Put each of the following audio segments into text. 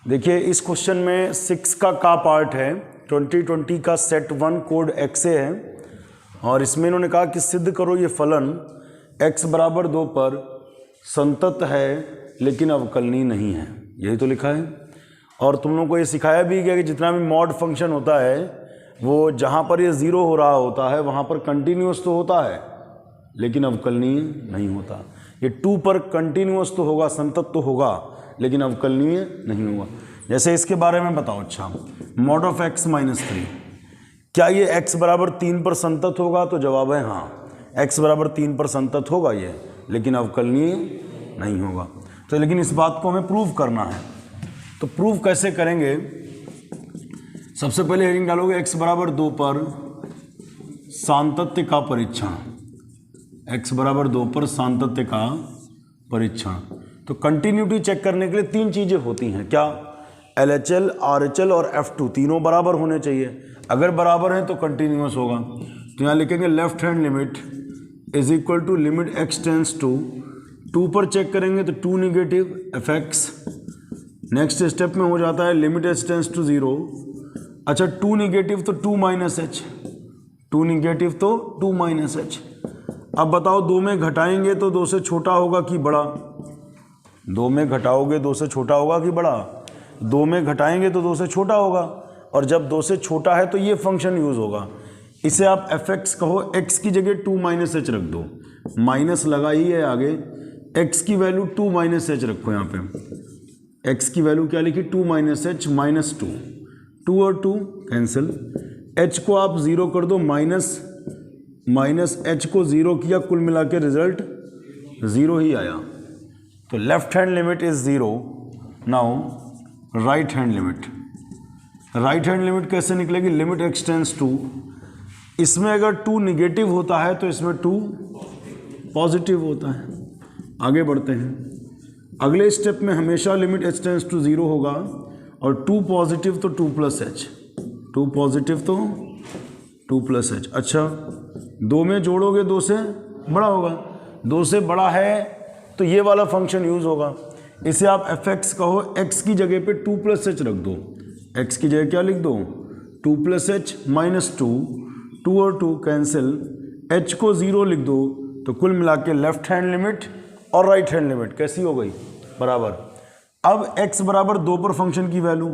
देखिए इस क्वेश्चन में 6 का पार्ट है, 2020 का सेट 1 कोड XA है और इसमें इन्होंने कहा कि सिद्ध करो ये फलन x बराबर 2 पर संतत है लेकिन अवकलनीय नहीं है, यही तो लिखा है। और तुम लोगों को ये सिखाया भी गया कि जितना भी मॉड फंक्शन होता है वो जहाँ पर ये 0 हो रहा होता है वहाँ पर कंटिन्यूअस तो होता है लेकिन अवकलनीय नहीं होता। ये 2 पर कंटिन्यूअस तो होगा, संतत तो होगा लेकिन अवकलनीय नहीं होगा। जैसे इसके बारे में बताओ। अच्छा, मॉड ऑफ x माइनस 3, क्या ये x बराबर 3 पर संतत होगा? तो जवाब है हाँ, x बराबर 3 पर संतत होगा ये, लेकिन अवकलनीय नहीं होगा। तो लेकिन इस बात को हमें प्रूव करना है, तो प्रूव कैसे करेंगे? सबसे पहले हेडिंग डालोगे x बराबर 2 पर सातत्य का परीक्षण, x बराबर 2 पर सातत्य का परीक्षण। तो कंटिन्यूटी चेक करने के लिए 3 चीज़ें होती हैं, क्या? LHL, RHL और F2 तीनों बराबर होने चाहिए। अगर बराबर हैं तो कंटिन्यूअस होगा। तो यहाँ लिखेंगे left hand limit is equal to limit x tends to 2 पर चेक करेंगे तो 2 निगेटिव fx। नेक्स्ट स्टेप में हो जाता है लिमिट h टेंस टू 0। अच्छा, 2 निगेटिव तो 2 माइनस h, 2 निगेटिव तो 2 माइनस h। अब बताओ 2 में घटाएंगे तो 2 से छोटा होगा कि बड़ा? 2 में घटाओगे 2 से छोटा होगा कि बड़ा? 2 में घटाएंगे तो 2 से छोटा होगा, और जब 2 से छोटा है तो ये फंक्शन यूज़ होगा। इसे आप fx कहो, x की जगह 2 माइनस h रख दो, माइनस लगा ही है आगे, x की वैल्यू 2 माइनस h रखो। यहाँ पे x की वैल्यू क्या लिखी? 2 माइनस h माइनस 2, 2 और 2 कैंसिल, h को आप 0 कर दो, माइनस h को 0 किया, कुल मिला के रिजल्ट 0 ही आया। तो left hand limit is 0। Now right hand limit, right hand limit कैसे निकलेगी? लिमिट x टेंस टू, इसमें अगर 2 निगेटिव होता है तो इसमें 2 पॉजिटिव होता है। आगे बढ़ते हैं, अगले स्टेप में हमेशा लिमिट h टेंस टू 0 होगा, और 2 पॉजिटिव तो 2 प्लस h, 2 पॉजिटिव तो 2 प्लस h। अच्छा, 2 में जोड़ोगे 2 से बड़ा होगा, 2 से बड़ा है तो ये वाला फंक्शन यूज़ होगा। इसे आप fx कहो, x की जगह पे 2 प्लस h रख दो, x की जगह क्या लिख दो? 2 प्लस h माइनस 2, 2 और 2 कैंसिल, h को 0 लिख दो, तो कुल मिला के लेफ्ट हैंड लिमिट और राइट हैंड लिमिट कैसी हो गई? बराबर। अब x बराबर 2 पर फंक्शन की वैल्यू,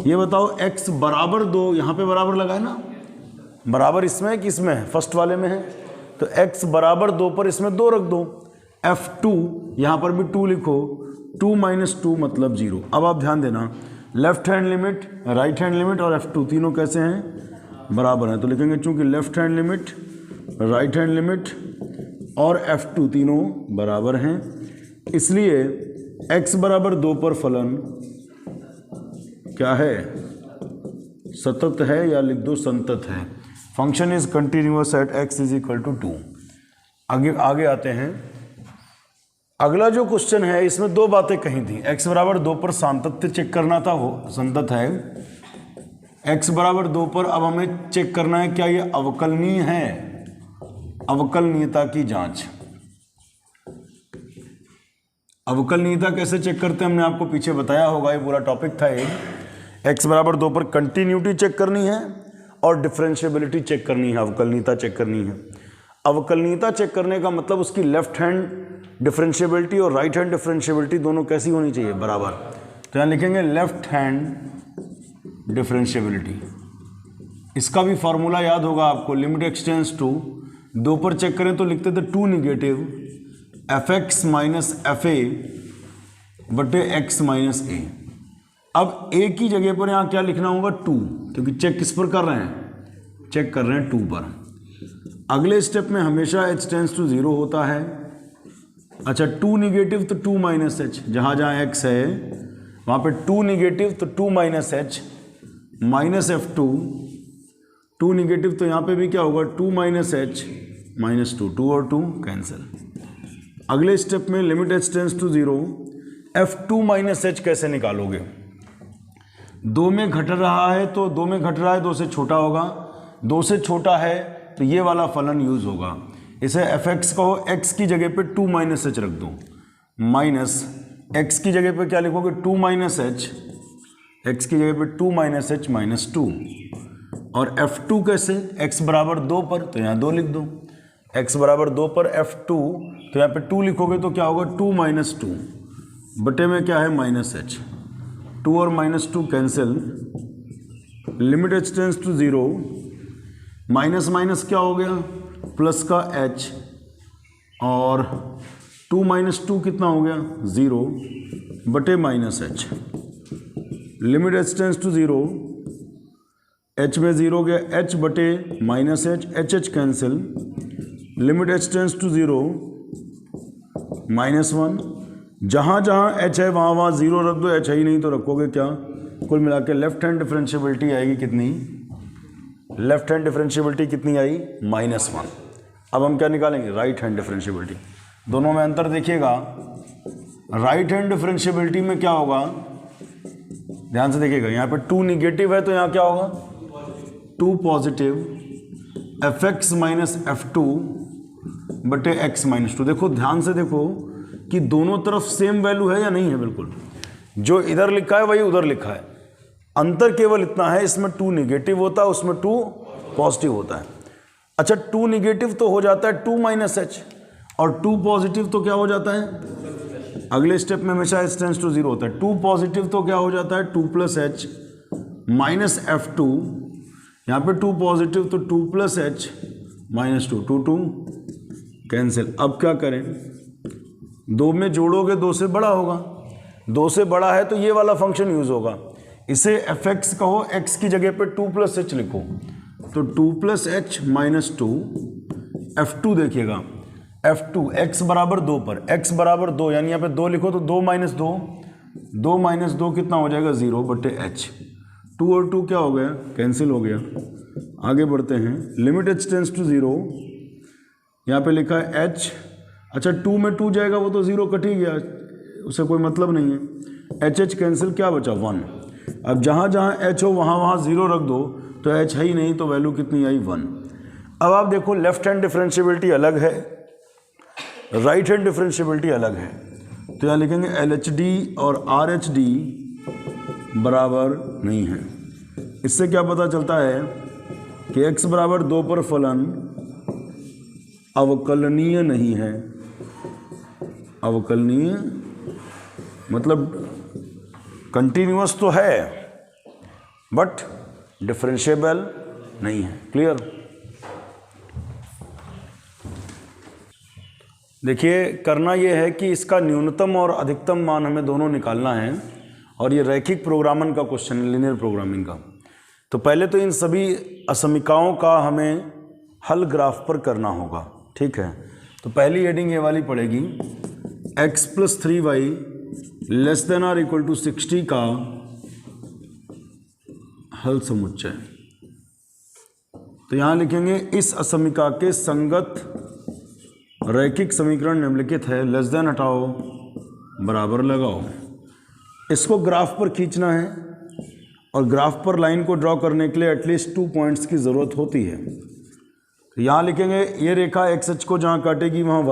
ये बताओ x बराबर 2, यहाँ पे बराबर लगा है ना, बराबर इसमें है कि इसमें है? फर्स्ट वाले में है। तो x बराबर 2 पर इसमें 2 रख दो, F2 यहाँ पर भी 2 लिखो, 2 माइनस 2 मतलब 0। अब आप ध्यान देना, left hand limit, right hand limit और F2 तीनों कैसे हैं? बराबर हैं। तो लिखेंगे चूंकि left hand limit, right hand limit और F2 तीनों बराबर हैं, इसलिए x बराबर 2 पर फलन क्या है? सतत है, या लिख दो संतत है। Function is continuous at x is equal to 2। आगे आते हैं। अगला जो क्वेश्चन है इसमें 2 बातें कही थी। x बराबर 2 पर सातत्य चेक करना था, हो संतत है। x बराबर 2 पर अब हमें चेक करना है क्या ये अवकलनीय है, अवकलनीयता की जांच। अवकलनीयता कैसे चेक करते हैं हमने आपको पीछे बताया होगा, ये पूरा टॉपिक था एक। x बराबर 2 पर कंटिन्यूटी चेक करनी है और डिफरेंशिएबिलिटी चेक करनी है, अवकलनीयता चेक करनी है। अवकलनीयता चेक करने का मतलब उसकी लेफ्ट हैंड डिफरेंशिएबिलिटी और राइट हैंड डिफरेंशिएबिलिटी दोनों कैसी होनी चाहिए? बराबर। तो यहाँ लिखेंगे लेफ्ट हैंड डिफरेंशिएबिलिटी, इसका भी फॉर्मूला याद होगा आपको, लिमिट x टेंस टू 2 पर चेक करें तो लिखते थे 2 निगेटिव fx माइनस fa बटे x माइनस a। अब a की जगह पर यहाँ क्या लिखना होगा? 2, क्योंकि चेक किस पर कर रहे हैं? चेक कर रहे हैं 2 पर। अगले स्टेप में हमेशा h टेंस टू 0 होता है। अच्छा, 2 निगेटिव तो 2 माइनस h, जहाँ जहाँ x है वहाँ पे 2 निगेटिव तो 2 minus h minus F2, 2 negative तो यहाँ पे भी क्या होगा? 2 माइनस h माइनस 2, 2 और 2 कैंसिल। अगले स्टेप में limit h tends to 0, F2 minus h कैसे निकालोगे? 2 में घट रहा है तो 2 में घट रहा है, 2 से छोटा होगा, 2 से छोटा है तो ये वाला फलन यूज होगा। इसे fx कहो, x की जगह पे 2 माइनस h रख दो, माइनस x की जगह पे क्या लिखोगे? 2 माइनस h x की जगह पे 2 माइनस एच माइनस 2। और F2 कैसे, x बराबर 2 पर तो यहाँ 2 लिख दो, x बराबर 2 पर F2 तो यहाँ पे 2 लिखोगे तो क्या होगा 2 माइनस 2 बटे में क्या है माइनस एच, 2 और minus 2 cancel, limit h tends to 0, minus minus क्या हो गया प्लस का h, और 2 माइनस 2 कितना हो गया 0 बटे minus H, limit h tends to 0, h में 0 गया h बटे minus H, H H cancel, limit h tends to 0 minus 1, जहाँ जहाँ h है वहाँ वहाँ 0 रख दो, h है ही नहीं तो रखोगे क्या, कुल मिला के लेफ्ट हैंड डिफरेंशियबिलिटी आएगी कितनी, लेफ्ट हैंड डिफरेंशियबिलिटी कितनी आई -1। अब हम क्या निकालेंगे राइट हैंड डिफरेंशियबिलिटी। दोनों में अंतर देखिएगा, राइट हैंड डिफरेंशियबिलिटी में क्या होगा, ध्यान से देखिएगा, यहाँ पे 2 निगेटिव है तो यहाँ क्या होगा 2 पॉजिटिव, fx माइनस F2 बटे x माइनस 2। देखो ध्यान से देखो कि दोनों तरफ सेम वैल्यू है या नहीं है, बिल्कुल जो इधर लिखा है वही उधर लिखा है, अंतर केवल इतना है इसमें 2 निगेटिव होता है उसमें 2 पॉजिटिव होता है। अच्छा 2 निगेटिव तो हो जाता है 2 माइनस एच, और 2 पॉजिटिव तो क्या हो जाता है, अगले स्टेप में हमेशा h टेंड्स टू 0 होता है, 2 पॉजिटिव तो क्या हो जाता है 2 प्लस एच माइनस F2, यहाँ पे 2 पॉजिटिव तो 2 प्लस एच माइनस 2, 2 2 कैंसिल। अब क्या करें, 2 में जोड़ोगे 2 से बड़ा होगा, 2 से बड़ा है तो ये वाला फंक्शन यूज होगा, इसे fx कहो, x की जगह पे 2 प्लस एच लिखो तो 2 प्लस एच माइनस 2, F2 देखिएगा F2 x बराबर 2 पर, x बराबर 2 यानी यहाँ पे 2 लिखो तो 2 माइनस 2, 2 माइनस 2 कितना हो जाएगा 0 बटे h, 2 और 2 क्या हो गया कैंसिल हो गया। आगे बढ़ते हैं, लिमिट h टेंड्स टू 0, यहाँ पे लिखा है h, अच्छा 2 में 2 जाएगा वो तो 0 कट ही गया, उसे कोई मतलब नहीं है, h h कैंसिल क्या बचा 1। अब जहाँ जहाँ h हो वहाँ वहाँ 0 रख दो तो h है ही नहीं तो वैल्यू कितनी आई 1। अब आप देखो लेफ्ट हैंड डिफरेंशियबिलिटी अलग है, राइट हैंड डिफरेंशियबिलिटी अलग है, तो यहाँ लिखेंगे LHD और RH बराबर नहीं है। इससे क्या पता चलता है कि x बराबर 2 पर फलन अवकलनीय नहीं है, अवकलनीय मतलब कंटिन्यूअस तो है बट डिफरेंशिएबल नहीं है। क्लियर। देखिए करना ये है कि इसका न्यूनतम और अधिकतम मान हमें दोनों निकालना है, और ये रैखिक प्रोग्रामन का क्वेश्चन है, लीनियर प्रोग्रामिंग का। तो पहले तो इन सभी असमीकाओं का हमें हल ग्राफ पर करना होगा, ठीक है। तो पहली हेडिंग ये वाली पड़ेगी, x plus 3y less than or equal to 60 का हल समुच्चय। तो यहाँ लिखेंगे इस असमीका के संगत रैखिक समीकरण निम्नलिखित है, लेस देन हटाओ बराबर लगाओ। इसको ग्राफ पर खींचना है और ग्राफ पर लाइन को ड्रॉ करने के लिए एटलीस्ट 2 पॉइंट्स की ज़रूरत होती है। तो यहाँ लिखेंगे ये रेखा एक्स एच को जहाँ काटेगी वहाँ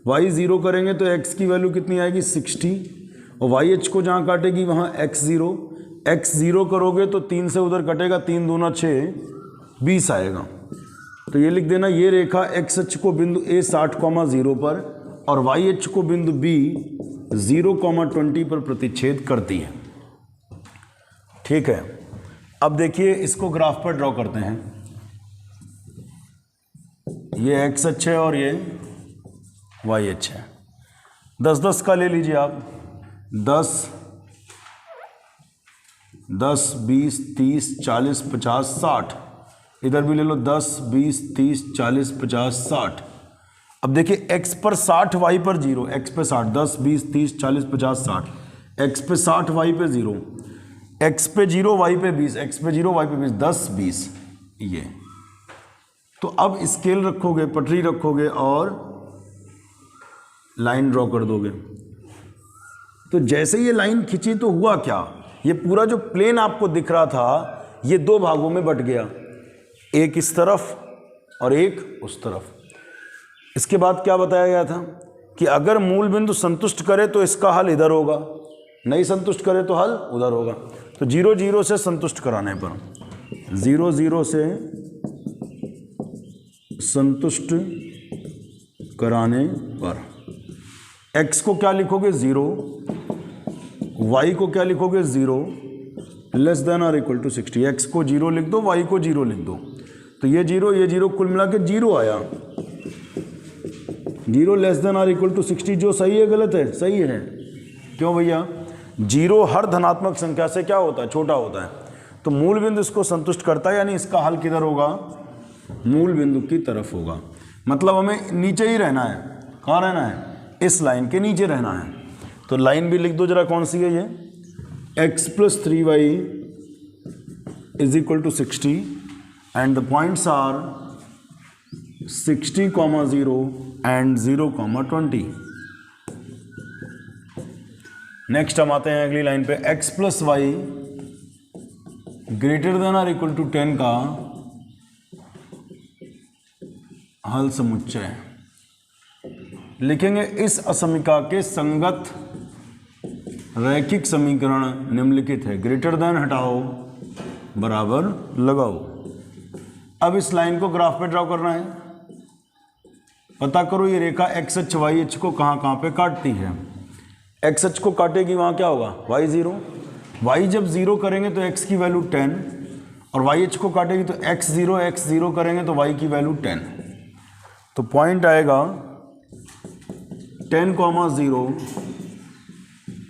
वाई ज़ीरो करेंगे तो x की वैल्यू कितनी आएगी 60, और वाई एच को जहाँ काटेगी वहाँ x ज़ीरो करोगे तो 3 से उधर कटेगा, 3 दूना 6 20 आएगा। तो ये लिख देना, ये रेखा एक्स एच को बिंदु A 60,0 पर और वाई एच को बिंदु B 0,20 पर प्रतिच्छेद करती है, ठीक है। अब देखिए इसको ग्राफ पर ड्रॉ करते हैं, ये एक्स एच है और ये वाई एच है। 10-10 का ले लीजिए आप, 10, 20, 30, 40, 50, 60, इधर भी ले लो 10, 20, 30, 40, 50, 60। अब देखिए x पर 60, y पर 0, x पे 60, 10, 20, 30, 40, 50, 60, x पे 60, y पे 0, x पे 0, y पे 20, x पे 0, y पे 20, 10, 20 ये। तो अब स्केल रखोगे, पटरी रखोगे और लाइन ड्रॉ कर दोगे। तो जैसे ये लाइन खिंची तो हुआ क्या, ये पूरा जो प्लेन आपको दिख रहा था ये 2 भागों में बट गया, एक इस तरफ और एक उस तरफ। इसके बाद क्या बताया गया था कि अगर मूल बिंदु संतुष्ट करे तो इसका हल इधर होगा, नहीं संतुष्ट करे तो हल उधर होगा। तो 0 0 से संतुष्ट कराने पर, 0 0 से संतुष्ट कराने पर x को क्या लिखोगे 0, y को क्या लिखोगे 0, लेस देन और इक्वल टू 60। x को 0 लिख दो, y को 0 लिख दो, तो ये 0 कुल मिला के 0 आया। 0 लेस देन और इक्वल टू 60 जो सही है गलत है? सही है। क्यों भैया? 0 हर धनात्मक संख्या से क्या होता है? छोटा होता है। तो मूल बिंदु इसको संतुष्ट करता है, यानी इसका हल किधर होगा? मूल बिंदु की तरफ होगा। मतलब हमें नीचे ही रहना है। कहाँ रहना है? इस लाइन के नीचे रहना है। तो लाइन भी लिख दो जरा, कौन सी है ये? x + 3y is equal to 60 and the points are 60, 0 and 0, 20। Next हम आते हैं अगली लाइन पे, x + y ग्रेटर देन और इक्वल टू 10 का हल समुच्चय। लिखेंगे इस असमीका के संगत रैखिक समीकरण निम्नलिखित है। ग्रेटर देन हटाओ, बराबर लगाओ। अब इस लाइन को ग्राफ पे ड्रॉ करना है। पता करो ये रेखा x अक्ष y अक्ष को कहाँ पे काटती है। x अक्ष को काटेगी, वहाँ क्या होगा? y 0। y जब 0 करेंगे तो x की वैल्यू 10, और y अक्ष को काटेगी तो x 0 करेंगे तो y की वैल्यू 10। तो पॉइंट आएगा 10, 0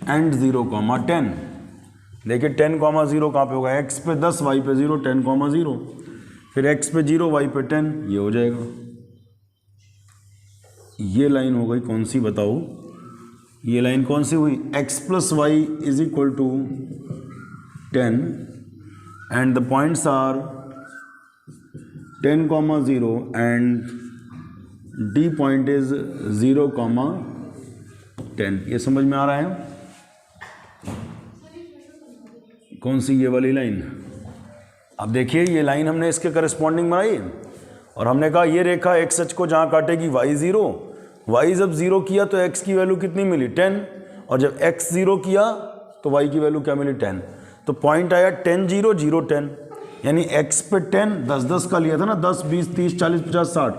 एंड 0, 10। देखिए 10, 0 कहाँ पे होगा? x पे 10, y पे 0, 10, 0। फिर x पे 0, y पे 10, ये हो जाएगा। ये लाइन हो गई कौन सी बताओ? ये लाइन कौन सी हुई? x + y is equal to 10 and the points are 10, 0 and d point is 0, 10। ये समझ में आ रहा है? कौन सी? ये वाली लाइन। अब देखिए ये लाइन हमने इसके करस्पॉन्डिंग बनाई और हमने कहा ये रेखा x अक्ष को जहाँ काटेगी y 0, y जब 0 किया तो x की वैल्यू कितनी मिली? 10, और जब x 0 किया तो y की वैल्यू क्या मिली? 10। तो पॉइंट आया 10, 0, 0, 10, यानी x पे 10, 10, 10 का लिया था ना, 10, 20, 30, 40, 50, 60,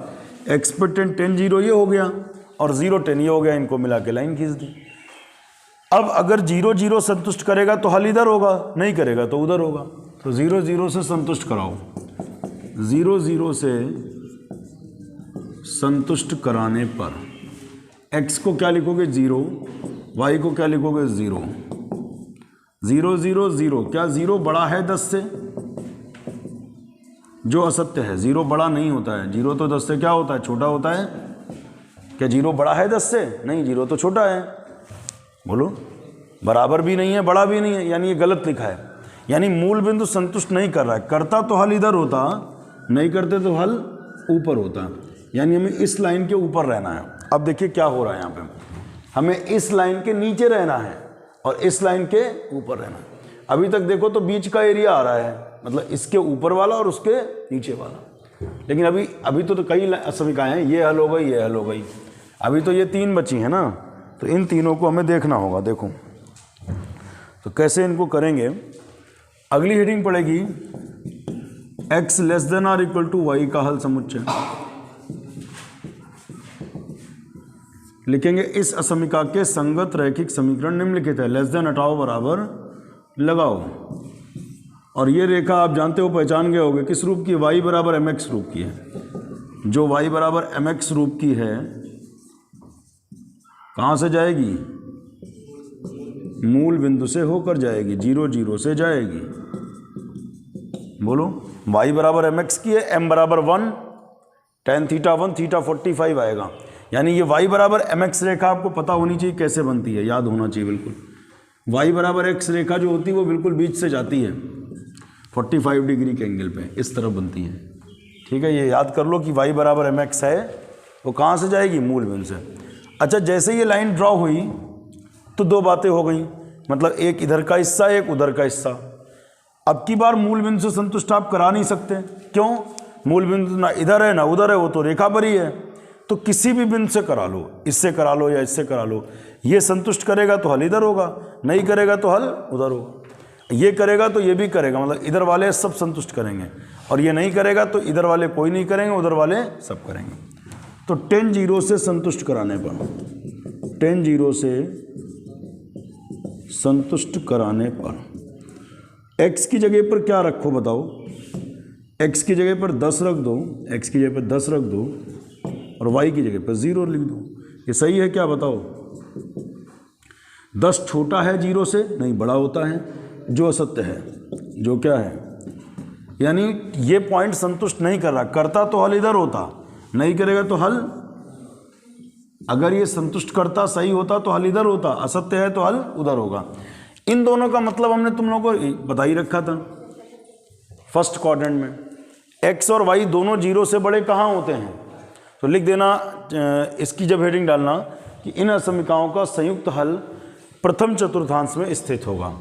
x पे 10, 10, 0 ये हो गया और 0, 10 ये हो गया। इनको मिला के लाइन खींच दी। अब अगर 0, 0 संतुष्ट करेगा तो हल इधर होगा, नहीं करेगा तो उधर होगा। तो 0, 0 से संतुष्ट कराओ। 0, 0 से संतुष्ट कराने पर x को क्या लिखोगे? 0, y को क्या लिखोगे? 0, 0, 0, 0। क्या 0 बड़ा है 10 से? जो असत्य है, 0 बड़ा नहीं होता है। 0 तो 10 से क्या होता है? छोटा होता है। क्या 0 बड़ा है 10 से? नहीं, 0 तो छोटा है। बोलो, बराबर भी नहीं है, बड़ा भी नहीं है, यानी ये गलत लिखा है। यानी मूल बिंदु संतुष्ट नहीं कर रहा है। करता तो हल इधर होता, नहीं करते तो हल ऊपर होता। यानी हमें इस लाइन के ऊपर रहना है। अब देखिए क्या हो रहा है यहाँ पे, हमें इस लाइन के नीचे रहना है और इस लाइन के ऊपर रहना है। अभी तक देखो तो बीच का एरिया आ रहा है, मतलब इसके ऊपर वाला और उसके नीचे वाला। लेकिन अभी तो कई समीकरण हैं, ये हल हो गई, ये हल हो गई। अभी तो ये 3 बची हैं ना, तो इन तीनों को हमें देखना होगा। देखो तो कैसे इनको करेंगे। अगली हेडिंग पड़ेगी x लेस देन और इक्वल टू y का हल समुच्चय। लिखेंगे इस असमीका के संगत रैखिक समीकरण निम्नलिखित है। लेस देन हटाओ, बराबर लगाओ। और ये रेखा आप जानते हो, पहचान गए होगे किस रूप की? y बराबर mx रूप की है। जो y बराबर mx रूप की है, कहाँ से जाएगी? मूल बिंदु से होकर जाएगी, 0, 0 से जाएगी। बोलो, y बराबर mx की है, m बराबर 1, tan थीटा 1, थीटा 45 आएगा। यानी ये y बराबर mx रेखा आपको पता होनी चाहिए कैसे बनती है, याद होना चाहिए बिल्कुल। y बराबर x रेखा जो होती है वो बिल्कुल बीच से जाती है 45 डिग्री के एंगल पे, इस तरफ बनती है। ठीक है, ये याद कर लो कि y बराबर mx है, वो कहाँ से जाएगी? मूल बिंदु से। अच्छा, जैसे ये लाइन ड्रॉ हुई तो 2 बातें हो गई, मतलब एक इधर का हिस्सा, एक उधर का हिस्सा। अब की बार मूल बिंदु से संतुष्ट आप करा नहीं सकते। क्यों? मूल बिंदु ना इधर है ना उधर है, वो तो रेखा पर ही है। तो किसी भी बिंदु से करा लो, इससे करा लो या इससे करा लो, ये संतुष्ट करेगा तो हल इधर होगा, नहीं करेगा तो हल उधर होगा। ये करेगा तो ये भी करेगा, मतलब इधर वाले सब संतुष्ट करेंगे, और ये नहीं करेगा तो इधर वाले कोई नहीं करेंगे, उधर वाले सब करेंगे। तो tan 0 से संतुष्ट कराने पर, tan 0 से संतुष्ट कराने पर x की जगह पर क्या रखो बताओ? x की जगह पर 10 रख दो, x की जगह पर 10 रख दो और y की जगह पर 0 लिख दो। ये सही है क्या बताओ? 10 छोटा है 0 से? नहीं, बड़ा होता है, जो असत्य है, जो क्या है, यानी ये पॉइंट संतुष्ट नहीं कर रहा। करता तो हल इधर होता, नहीं करेगा तो हल, अगर ये संतुष्ट करता सही होता तो हल इधर होता, असत्य है तो हल उधर होगा। इन दोनों का मतलब हमने तुम लोगों को बता ही रखा था फर्स्ट क्वाड्रेंट में। x और y दोनों 0 से बड़े कहाँ होते हैं? तो लिख देना, इसकी जब हेडिंग डालना कि इन असमीकाओं का संयुक्त हल प्रथम चतुर्थांश में स्थित होगा।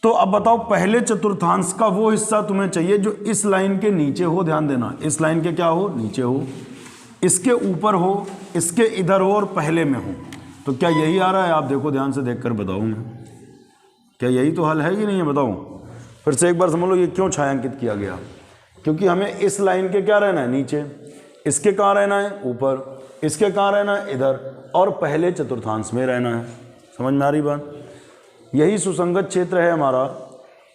तो अब बताओ, पहले चतुर्थांश का वो हिस्सा तुम्हें चाहिए जो इस लाइन के नीचे हो। ध्यान देना, इस लाइन के क्या हो? नीचे हो, इसके ऊपर हो, इसके इधर हो और पहले में हो। तो क्या यही आ रहा है? आप देखो, ध्यान से देखकर बताओ मैं, क्या यही तो हल है कि नहीं है? बताओ फिर से एक बार समझ लो ये क्यों छायांकित किया गया। क्योंकि हमें इस लाइन के क्या रहना है? नीचे। इसके कहाँ रहना है? ऊपर। इसके कहाँ रहना है? इधर। और पहले चतुर्थांश में रहना है। समझ में आ रही बात? यही सुसंगत क्षेत्र है हमारा।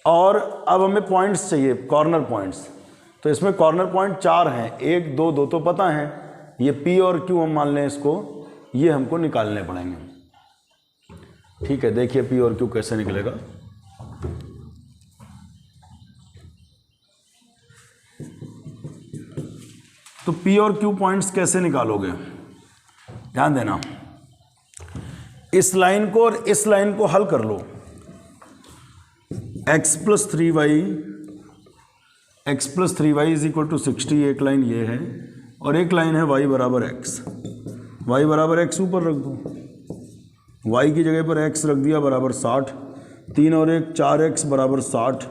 और अब हमें पॉइंट्स चाहिए, कॉर्नर पॉइंट्स। तो इसमें कॉर्नर पॉइंट 4 हैं, 1 2 2 तो पता है, ये P और Q हम मान लें इसको, ये हमको निकालने पड़ेंगे। ठीक है, देखिए P और Q कैसे निकलेगा। तो P और Q पॉइंट्स कैसे निकालोगे? ध्यान देना, इस लाइन को और इस लाइन को हल कर लो। x + 3y is equal to 60, एक लाइन ये है और एक लाइन है y बराबर x। y बराबर x ऊपर रख दो, y की जगह पर x रख दिया बराबर 60। 3 और 1 4x बराबर 60।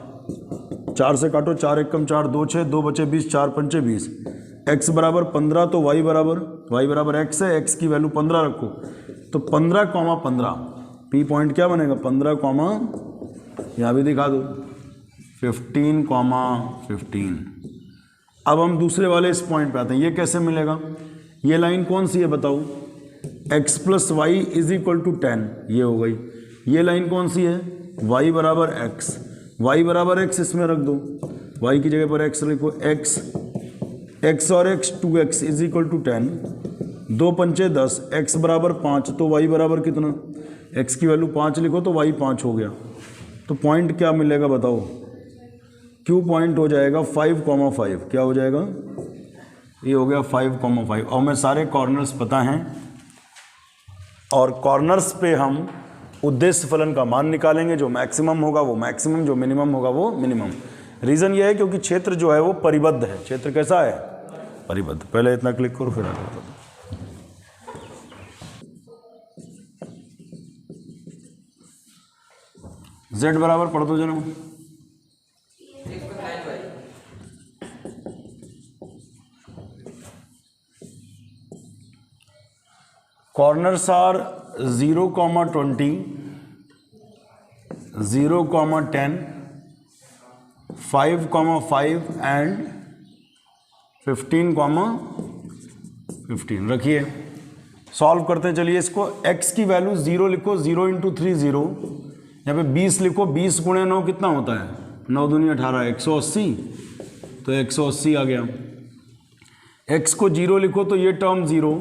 4 से काटो, 4 1 कम 4 2 6, 2 बचे 20, 4 पंचे 20। x बराबर 15, तो y बराबर x है, x की वैल्यू 15 रखो। तो 15,15 P पॉइंट क्या बनेगा? 15, यहाँ भी दिखा दो 15,15। अब हम दूसरे वाले इस पॉइंट पे आते हैं। ये कैसे मिलेगा? ये लाइन कौन सी है बताओ? x + y is equal to 10, ये हो गई। ये लाइन कौन सी है? y बराबर x। y बराबर x इसमें रख दो, y की जगह पर x लिखो। x और x 2x is equal to 10, 2 पंचे 10, x बराबर 5, तो y बराबर कितना? x की वैल्यू 5 लिखो तो y 5 हो गया। तो पॉइंट क्या मिलेगा बताओ? Q पॉइंट हो जाएगा 5,5। क्या हो जाएगा? ये हो गया 5,5। और हमें सारे कॉर्नर्स पता हैं और कॉर्नर्स पे हम उद्देश्य फलन का मान निकालेंगे। जो मैक्सिमम होगा वो मैक्सिमम, जो मिनिमम होगा वो मिनिमम। रीज़न ये है क्योंकि क्षेत्र जो है वो परिबद्ध है। क्षेत्र कैसा है? परिबद्ध। पहले इतना क्लिक करो फिर आगे बताओ। z बराबर पढ़ दो जना। Corners are 0,20, 0,10, 5,5 and 15,15। रखिए, सॉल्व करते हैं। चलिए इसको, x की वैल्यू 0 लिखो, 0 × 3 0। यहाँ पे 20 लिखो, 20 × 9 कितना होता है? 9 दूनी 18, 180। तो 180 आ गया। x को 0 लिखो तो ये टर्म 0।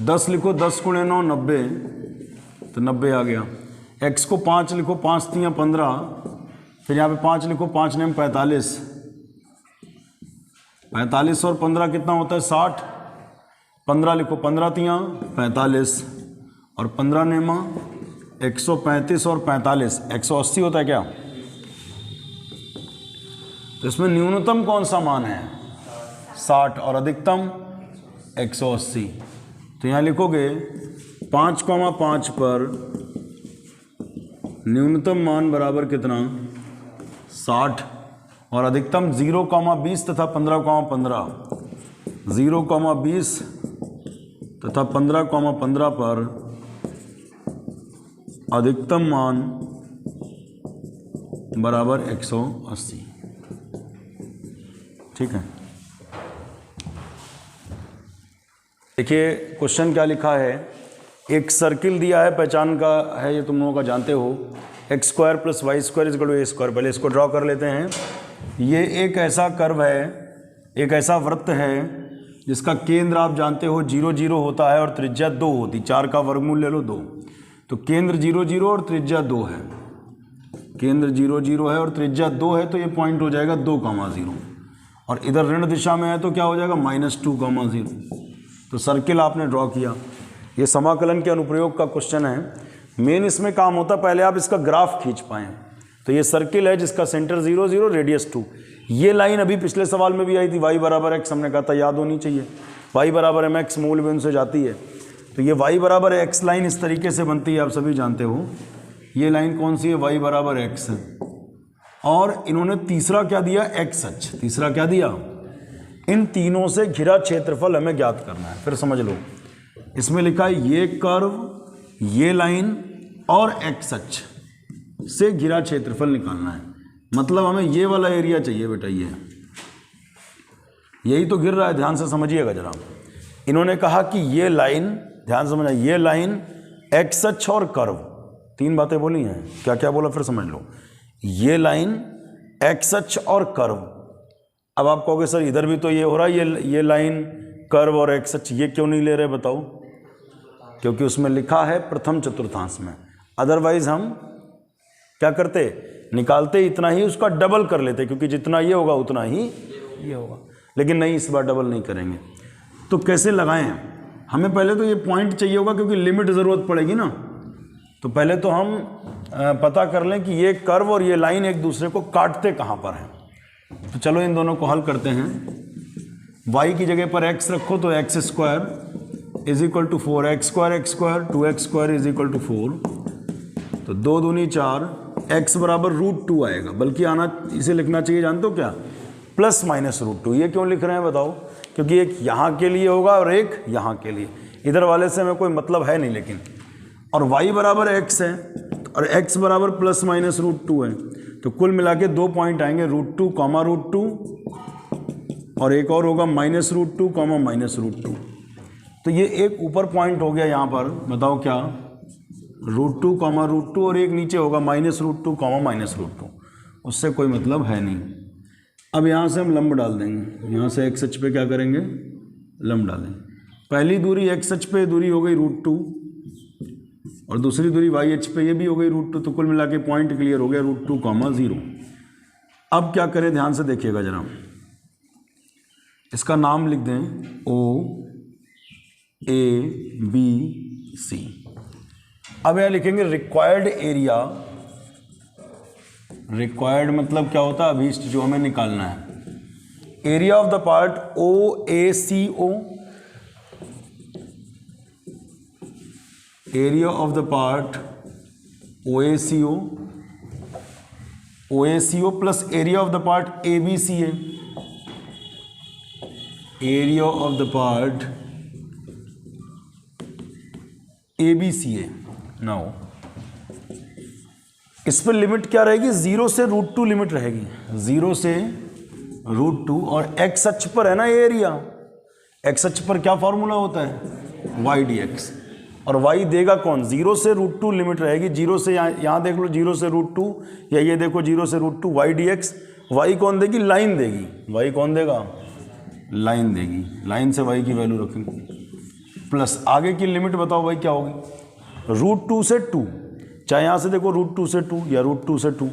10 लिखो, 10 × 9 90, तो 90 आ गया। x को 5 लिखो, 5 × 3 15, फिर यहाँ पे 5 लिखो, 5 9 45। 45 और 15 कितना होता है? 60। 15 लिखो, 15 × 3 45 और 15 9 135 और 45 180 होता है क्या? तो इसमें न्यूनतम कौन सा मान है? 60 और अधिकतम 180। तो यहाँ लिखोगे 5,5 पर न्यूनतम मान बराबर कितना? 60 और अधिकतम 0,20 तथा 15,15। 0,20 तथा 15,15 पर अधिकतम मान बराबर 180। ठीक है, देखिए क्वेश्चन क्या लिखा है। एक सर्किल दिया है, पहचान का है, ये तुम लोगों का जानते हो, x² + y² = a²। पहले इसको ड्रॉ कर लेते हैं। ये एक ऐसा कर्व है, एक ऐसा वृत्त है जिसका केंद्र आप जानते हो 0 0 होता है और त्रिज्या 2 होती, 4 का वर्गमूल ले लो 2। तो केंद्र 0 0 और त्रिज्या 2 है, केंद्र 0 0 है और त्रिज्या 2 है, तो ये पॉइंट हो जाएगा 2,0 और इधर ऋण दिशा में है तो क्या हो जाएगा -2,0। तो सर्किल आपने ड्रॉ किया। ये समाकलन के अनुप्रयोग का क्वेश्चन है। मेन इसमें काम होता है पहले आप इसका ग्राफ खींच पाएँ। तो ये सर्किल है जिसका सेंटर 0 0 रेडियस 2। ये लाइन अभी पिछले सवाल में भी आई थी, y = x, हमने कहा था याद होनी चाहिए, y = mx मूल बिंदु से जाती है। तो ये y = x लाइन इस तरीके से बनती है, आप सभी जानते हो। ये लाइन कौन सी है, y = x। और इन्होंने तीसरा क्या दिया, x अक्ष। तीसरा क्या दिया, इन तीनों से घिरा क्षेत्रफल हमें ज्ञात करना है। फिर समझ लो, इसमें लिखा है ये कर्व, ये लाइन और x अक्ष से घिरा क्षेत्रफल निकालना है। मतलब हमें ये वाला एरिया चाहिए बेटा, ये यही तो गिर रहा है, ध्यान से समझिएगा जरा। इन्होंने कहा कि ये लाइन, ध्यान से समझना, ये लाइन x अक्ष और कर्व, 3 बातें बोली हैं। क्या क्या बोला फिर समझ लो। ये लाइन x अक्ष और कर्व। अब आप कहोगे सर इधर भी तो ये हो रहा है, ये लाइन कर्व और x अक्ष, ये क्यों नहीं ले रहे बताओ? क्योंकि उसमें लिखा है प्रथम चतुर्थांश में। अदरवाइज हम क्या करते, निकालते इतना ही, उसका डबल कर लेते, क्योंकि जितना ये होगा उतना ही ये होगा। लेकिन नहीं, इस बार डबल नहीं करेंगे। तो कैसे लगाएं, हमें पहले तो ये पॉइंट चाहिए होगा, क्योंकि लिमिट ज़रूरत पड़ेगी ना। तो पहले तो हम पता कर लें कि ये कर्व और ये लाइन एक दूसरे को काटते कहाँ पर हैं। तो चलो इन दोनों को हल करते हैं। y की जगह पर x रखो तो x² = 4, x² 2x² = 4, तो 2 दूनी 4, x = √2 आएगा। बल्कि आना, इसे लिखना चाहिए जानते हो क्या, ±√2। ये क्यों लिख रहे हैं बताओ? क्योंकि एक यहाँ के लिए होगा और एक यहाँ के लिए, इधर वाले से हमें कोई मतलब है नहीं। लेकिन और y = x है और x = ±√2 है, तो कुल मिला के 2 पॉइंट आएंगे, √2, √2 और एक और होगा -√2, -√2। तो ये एक ऊपर पॉइंट हो गया यहाँ पर, बताओ क्या, √2, √2 और एक नीचे होगा -√2, -√2। उससे कोई मतलब है नहीं। अब यहाँ से हम लंब डाल देंगे, यहाँ से x अक्ष पे क्या करेंगे, लंब डालेंगे। पहली दूरी x अक्ष पे दूरी हो गई √2 और दूसरी दूरी y अक्ष पे ये भी हो गई √2, तो कुल मिला के पॉइंट क्लियर हो गया, √2, 0। अब क्या करें, ध्यान से देखिएगा जरा, इसका नाम लिख दें OABC। अब यह लिखेंगे रिक्वायर्ड एरिया। रिक्वायर्ड मतलब क्या होता है, अभीष्ट, जो हमें निकालना है। Area of the part OACO, area of the part OACO, OACO plus area of the part ABCA, area of the part ABCA। Now इस पर लिमिट क्या रहेगी, 0 से √2 लिमिट रहेगी, 0 से √2। और x अक्ष पर है ना ये एरिया, x अक्ष पर क्या फॉर्मूला होता है, y dx। और y देगा कौन, 0 से √2 लिमिट रहेगी, 0 से यहाँ देख लो 0 से √2, या ये देखो 0 से √2, y dx। y कौन देगी, लाइन देगी। y कौन देगा, लाइन देगी। लाइन से y की वैल्यू रखेंगे, प्लस आगे की लिमिट बताओ भाई क्या होगी, √2 से 2, चाहे यहाँ से देखो √2 से 2 या √2 से 2,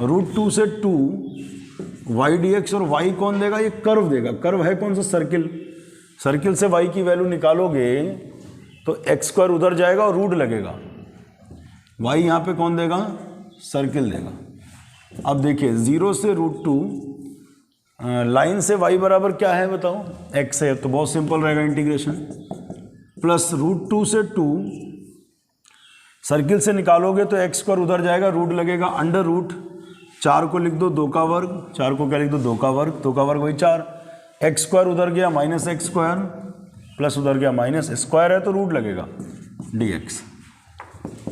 √2 से 2 y dx। और y कौन देगा, ये कर्व देगा। कर्व है कौन सा, सर्किल। सर्किल से y की वैल्यू निकालोगे तो x² उधर जाएगा और रूट लगेगा। y यहाँ पे कौन देगा, सर्किल देगा। अब देखिए 0 से √2, लाइन से y बराबर क्या है बताओ, x है, तो बहुत सिंपल रहेगा इंटीग्रेशन, प्लस √2 से 2, सर्किल से निकालोगे तो x² उधर जाएगा, रूट लगेगा, √, 4 को लिख दो 2 का वर्ग, 4 को क्या लिख दो 2 का वर्ग, 2 का वर्ग वही 4, एक्स स्क्वायर उधर गया माइनस एक्स स्क्वायर प्लस उधर गया माइनस स्क्वायर है तो रूट लगेगा dx।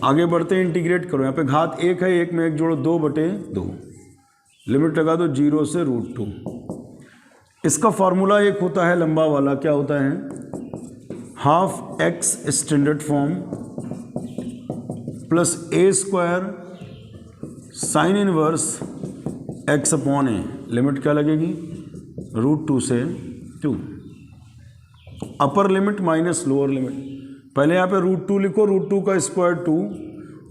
आगे बढ़ते हैं, इंटीग्रेट करो। यहाँ पे घात 1 है, 1 में 1 जोड़ो 2/2, लिमिट लगा दो 0 से √2। इसका फॉर्मूला एक होता है लंबा वाला, क्या होता है, half x standard form plus a square sine inverse x upon a. Limit क्या लगेगी, √2 से 2। Upper limit minus lower limit. पहले यहाँ पे √2 लिखो, √2 का स्क्वायर 2,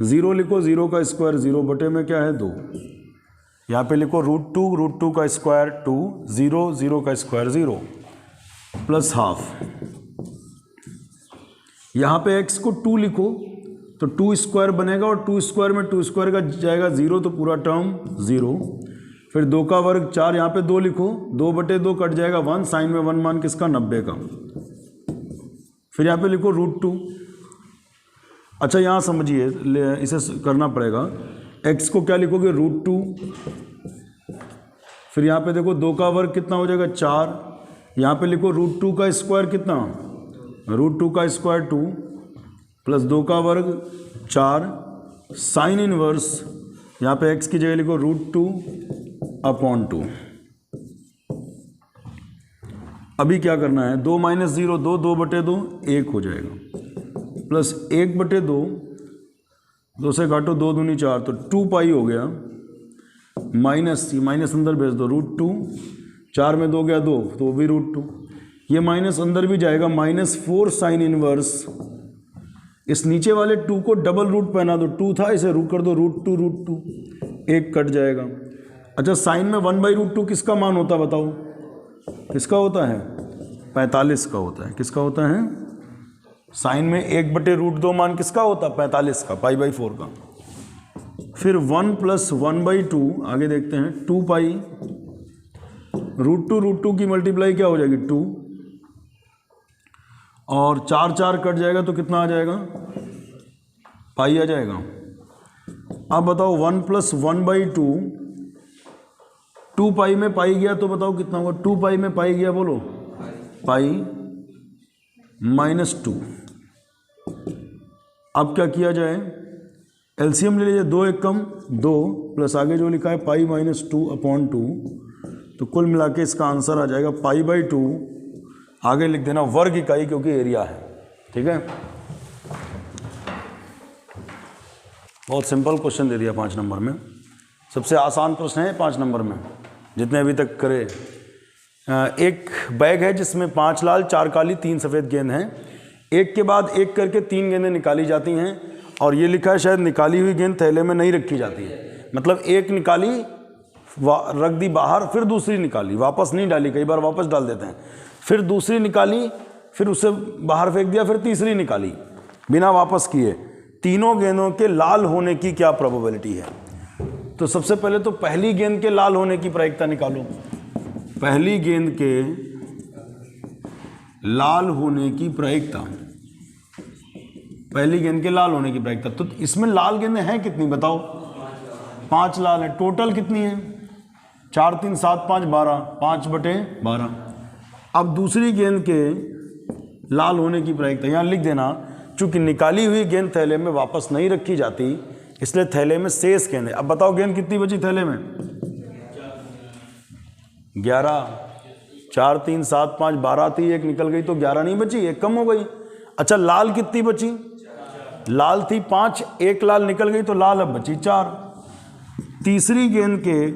0 लिखो, 0 का स्क्वायर 0 बटे में क्या है 2। यहाँ पे लिखो √2 का स्क्वायर 2, 0 का स्क्वायर 0 प्लस हाफ। यहाँ पे x को 2 लिखो तो 2 स्क्वायर बनेगा और 2 स्क्वायर में 2 स्क्वायर का जाएगा 0 तो पूरा टर्म 0। फिर 2 का वर्ग 4, यहाँ पे 2 लिखो, 2/2 कट जाएगा 1, साइन में 1 मान किसका 90 का। फिर यहाँ पे लिखो √2। अच्छा यहाँ समझिए, इसे करना पड़ेगा। x को क्या लिखोगे, √2। फिर यहाँ पे देखो 2 का वर्ग कितना हो जाएगा 4। यहाँ पे लिखो √2 का स्क्वायर कितना, √2 का स्क्वायर 2 प्लस 2 का वर्ग 4 साइन इनवर्स, यहाँ पे x की जगह लिखो √2/2। अभी क्या करना है, 2 - 0 2, 2/2 1 हो जाएगा प्लस 1/2, 2 से घाटो 2 दूनी 4 तो 2 पाई हो गया, माइनस माइनस अंदर भेज दो √2, 4 में 2 गया 2 तो भी √2, ये माइनस अंदर भी जाएगा, -4 साइन इनवर्स। इस नीचे वाले 2 को डबल रूट पहना दो, 2 था इसे रूट कर दो √2, 1 कट जाएगा। अच्छा साइन में 1/√2 किसका मान होता है बताओ, किसका होता है, 45 का होता है। किसका होता है, साइन में 1/√2 मान किसका होता है, 45 का, π/4 का। फिर 1 + 1/2, आगे देखते हैं, 2 पाई, √2 की मल्टीप्लाई क्या हो जाएगी 2, और 4 4 कट जाएगा तो कितना आ जाएगा, पाई आ जाएगा। अब बताओ 1 + 1/2, 2 पाई में पाई गया तो बताओ कितना होगा, 2 पाई में पाई गया बोलो, पाई -2। अब क्या किया जाए, एलसीएम ले लीजिए, 2 1 कम 2 प्लस आगे जो लिखा है π-2/2, तो कुल मिला के इसका आंसर आ जाएगा π/2। आगे लिख देना वर्ग इकाई क्योंकि एरिया है, ठीक है। बहुत सिंपल क्वेश्चन दे दिया 5 नंबर में, सबसे आसान प्रश्न है 5 नंबर में जितने अभी तक करे। एक बैग है जिसमें 5 लाल 4 काली 3 सफ़ेद गेंद हैं, एक के बाद एक करके 3 गेंदें निकाली जाती हैं, और ये लिखा है शायद निकाली हुई गेंद थैले में नहीं रखी जाती है। मतलब एक निकाली रख दी बाहर, फिर दूसरी निकाली, वापस नहीं डाली, कई बार वापस डाल देते हैं, फिर दूसरी निकाली, फिर उसे बाहर फेंक दिया, फिर तीसरी निकाली बिना वापस किए। तीनों गेंदों के लाल होने की क्या प्रोबेबिलिटी है। तो सबसे पहले तो पहली गेंद के लाल होने की प्रायिकता निकालो। पहली गेंद के लाल होने की प्रायिकता, पहली गेंद के लाल होने की प्रायिकता, तो इसमें लाल गेंदें हैं कितनी बताओ, 5 लाल है। टोटल कितनी है, 4 3 7 5 12, 5/12। अब दूसरी गेंद के लाल होने की प्रायिकता यहाँ लिख देना, चूंकि निकाली हुई गेंद थैले में वापस नहीं रखी जाती इसलिए थैले में शेष गेंद है। अब बताओ गेंद कितनी बची थैले में, 11। 4 3 7 5 12 थी, एक निकल गई तो 11 नहीं बची, एक कम हो गई। अच्छा लाल कितनी बची, लाल थी 5, एक लाल निकल गई तो लाल अब बची 4। तीसरी गेंद के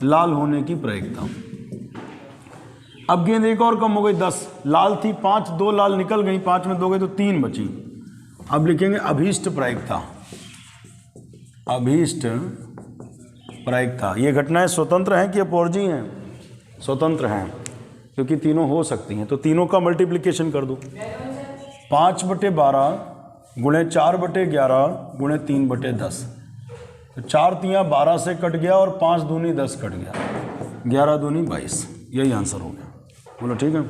लाल होने की प्रायिकता, अब गेंद एक और कम हो गई 10, लाल थी 5, 2 लाल निकल गई, 5 में 2 गई तो 3 बची। अब लिखेंगे अभीष्ट प्रायिकता, अभीष्ट प्रायिकता। ये घटनाएं स्वतंत्र हैं कि अपवर्जी हैं, स्वतंत्र हैं क्योंकि तीनों हो सकती हैं। तो तीनों का मल्टीप्लिकेशन कर दो, 5/12 गुणे 4/11 गुणे 3/10, तो 4 तियाँ 12 से कट गया और 5 दूनी 10 कट गया, 11 दूनी 22, यही आंसर हो गया। बोलो ठीक है।